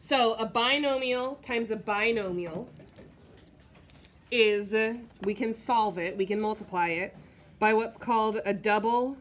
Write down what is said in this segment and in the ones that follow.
So a binomial times a binomial is, we can solve it, we can multiply it by what's called a double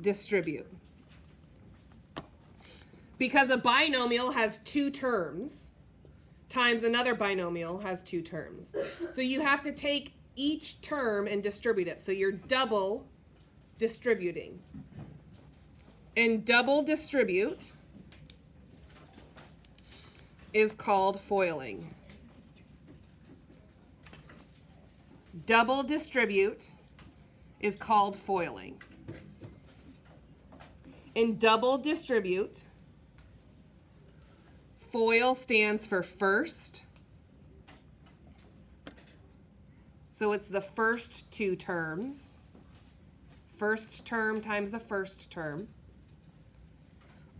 distribute. Because a binomial has two terms times another binomial has two terms. So you have to take each term and distribute it. So you're double distributing. And double distribute is called foiling. Double distribute is called foiling. In double distribute, FOIL stands for first. So it's the first two terms. First term times the first term.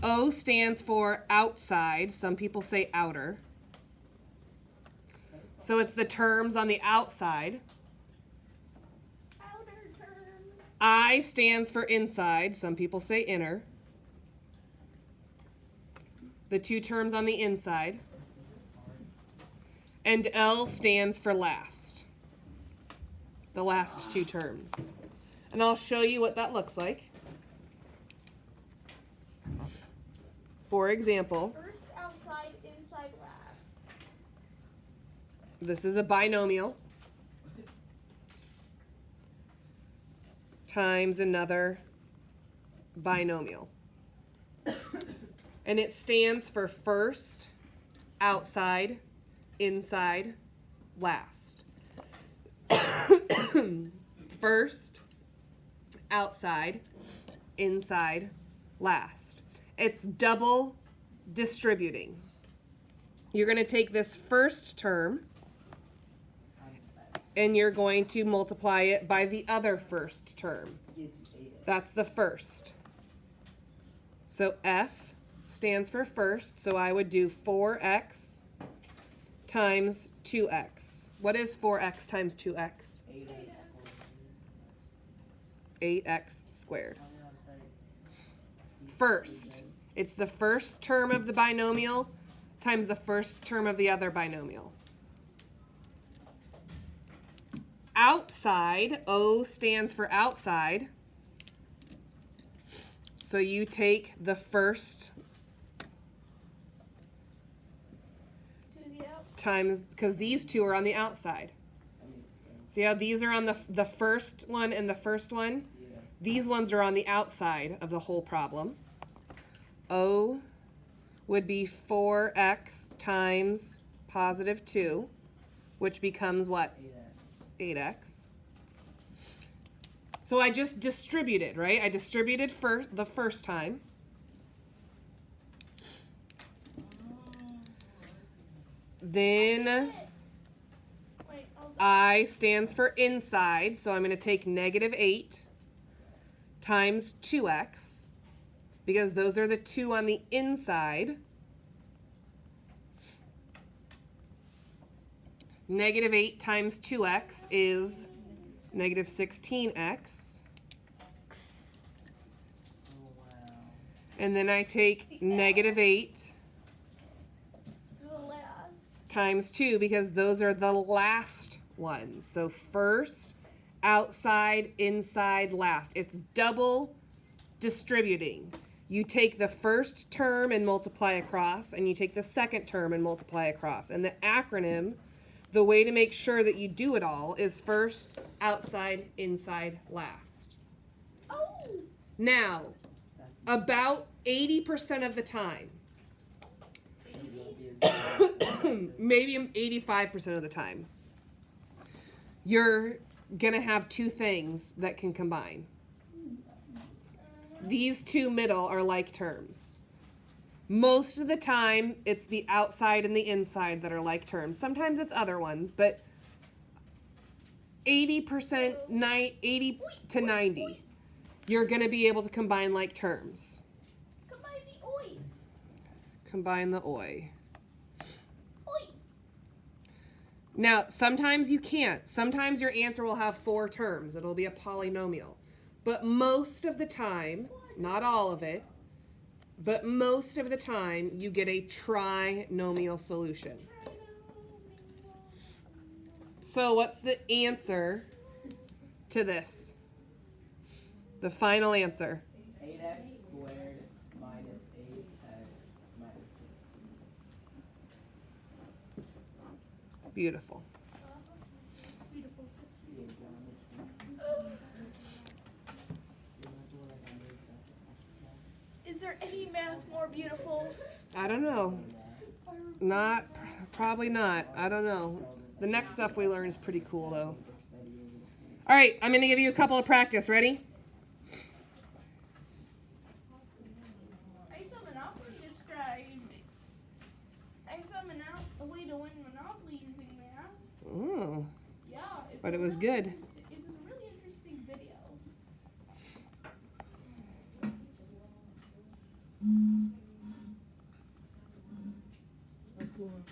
O stands for outside. Some people say outer. So it's the terms on the outside. Outer term. I stands for inside. Some people say inner. The two terms on the inside. And L stands for last. The last two terms. And I'll show you what that looks like. For example, First, outside, inside, last. this is a binomial times another binomial. And it stands for first, outside, inside, last. First, outside, inside, last. It's double distributing. You're going to take this first term and you're going to multiply it by the other first term. That's the first. So F stands for first, so I would do 4x times 2x. What is 4x times 2x? 8x squared. First, it's the first term of the binomial times the first term of the other binomial. Outside, O stands for outside. So you take the first times, because these two are on the outside. See how these are on the first one and the first one? Yeah. These ones are on the outside of the whole problem. O would be 4x times positive 2, which becomes what? 8x. So I just distributed, right? I distributed the first time. Then I stands for inside, so I'm going to take negative 8 times 2x, because those are the two on the inside. Negative 8 times 2x is negative 16x. And then I take negative 8 times 2, because those are the last ones. So first, outside, inside, last. It's double distributing. You take the first term and multiply across, and you take the second term and multiply across. And the acronym, the way to make sure that you do it all, is first, outside, inside, last. Oh. Now, about 80% of the time, maybe 85% of the time, you're going to have two things that can combine. These two middle are like terms. Most of the time, it's the outside and the inside that are like terms. Sometimes it's other ones, but 80%, 80 to 90, you're going to be able to combine like terms. Combine the oi. Combine the oi. Oi. Now, sometimes you can't. Sometimes your answer will have 4 terms. It'll be a polynomial. But most of the time, not all of it, But most of the time, you get a trinomial solution. So what's the answer to this? The final answer. 8x squared minus 8x minus 6. Beautiful. Is there any math more beautiful? I don't know. Probably not. I don't know. The next stuff we learn is pretty cool, though. All right, I'm going to give you a couple of practice. Ready? I saw Monopoly described. I saw a way to win Monopoly using math. Oh, Yeah. but it was good. It was a really interesting video. What's going on?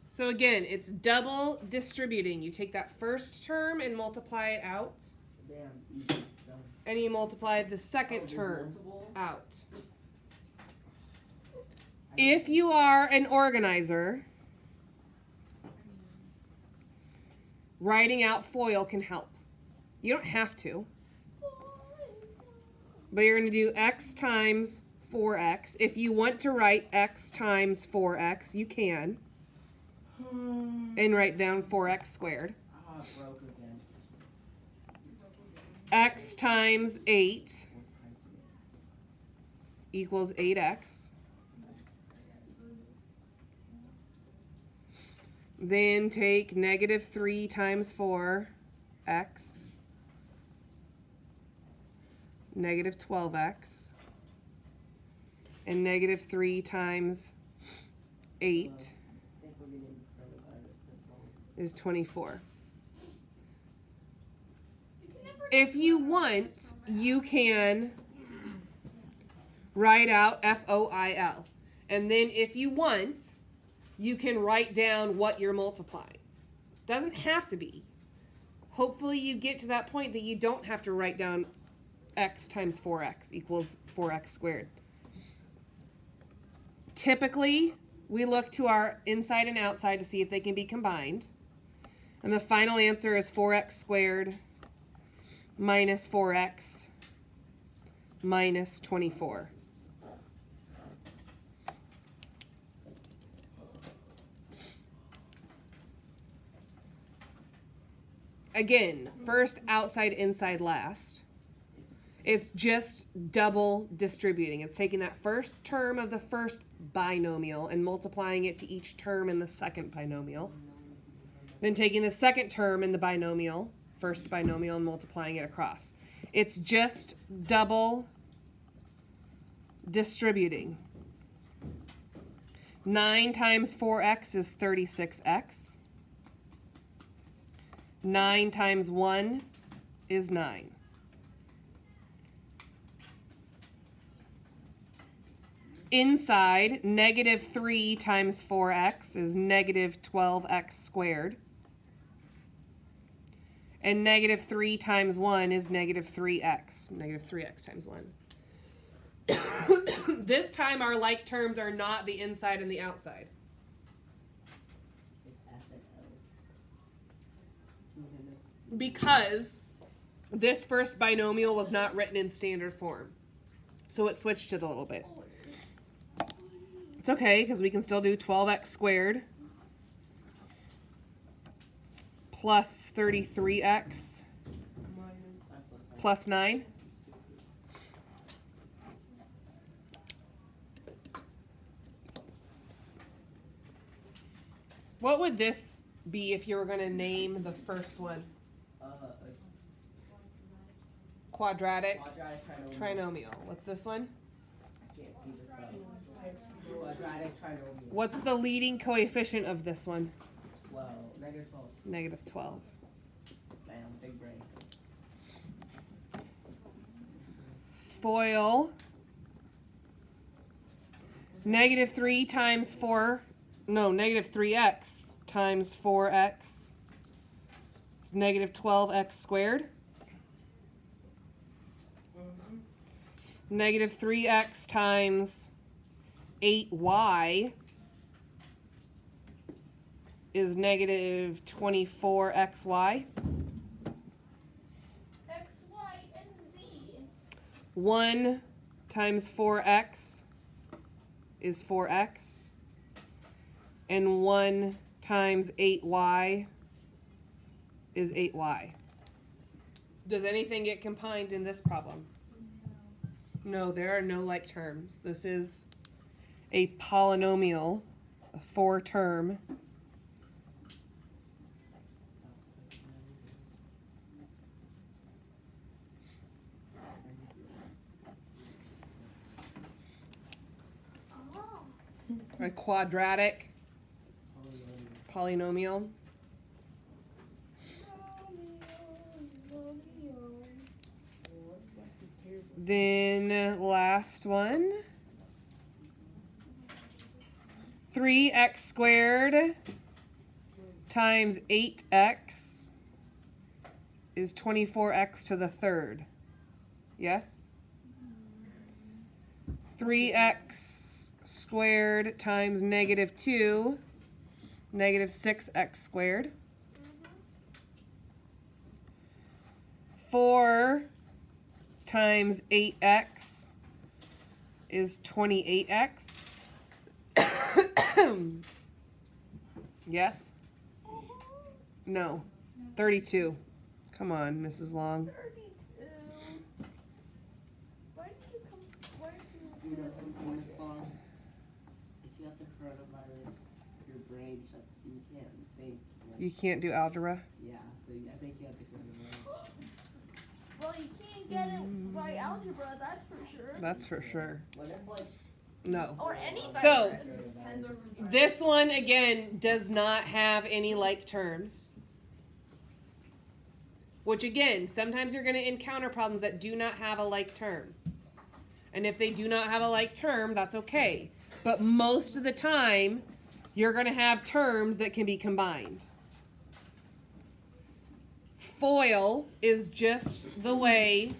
So again, it's double distributing. You take that first term and multiply it out, Damn, easy. Done. and you multiply the second there's term multiple? out. If you are an organizer, writing out FOIL can help. You don't have to, but you're going to do x times 4x. If you want to write x times 4x, you can. And write down 4x squared. Ah, broke again. X times 8 equals 8x. Then take negative 3 times 4x. Negative 12x. And negative 3 times 8 I think we're getting further by this long. is 24. You can never If you want, you can write out FOIL. And then if you want, you can write down what you're multiplying. Doesn't have to be. Hopefully you get to that point that you don't have to write down x times 4x equals 4x squared. Typically, we look to our inside and outside to see if they can be combined. And the final answer is 4x squared minus 4x minus 24. Again, first, outside, inside, last. It's just double distributing. It's taking that first term of the first binomial and multiplying it to each term in the second binomial. Then taking the second term in the binomial, first binomial, and multiplying it across. It's just double distributing. 9 times 4x is 36x. 9 times 1 is 9. Inside, negative 3 times 4x is negative 12x squared. And negative 3 times 1 is negative 3x. Negative 3x times 1. This time our like terms are not the inside and the outside. It's F and L. Because this first binomial was not written in standard form. So it switched it a little bit. It's okay, because we can still do 12x squared plus 33x plus 9. What would this be if you were going to name the first one? Quadratic Quadratic trinomial. trinomial. What's this one? I can't see this though. Quadratic trinomial. What's the leading coefficient of this one? 12. Negative 12. Negative 12. Bam, big brain. FOIL negative 3 times 4, no, negative 3x times 4x is negative 12x squared. Negative 3x times 8y is negative 24xy. X, Y, and Z. 1 times 4x is 4x. And 1 times 8y is 8y. Does anything get combined in this problem? No, there are no like terms. This is a polynomial, a 4-term. Oh. A quadratic polynomial. Then last one. 3x squared times 8x is 24x to the third. Yes? 3x squared times negative 2, negative 6x squared. 4 times 8x is 28x. Yes? No. 32. Come on, Mrs. Long. 32. Why did you You know something, Miss Long? If you have the coronavirus, your brain shuts. You can't think. Like, You can't do algebra? yeah, so I think you have the coronavirus. Well, you can't get it by algebra, that's for sure. That's for sure. What if, like, No. Or any virus. So, Depends on the virus. This one, again, does not have any like terms. Which, again, sometimes you're going to encounter problems that do not have a like term. And if they do not have a like term, that's okay. But most of the time, you're going to have terms that can be combined. FOIL is just the way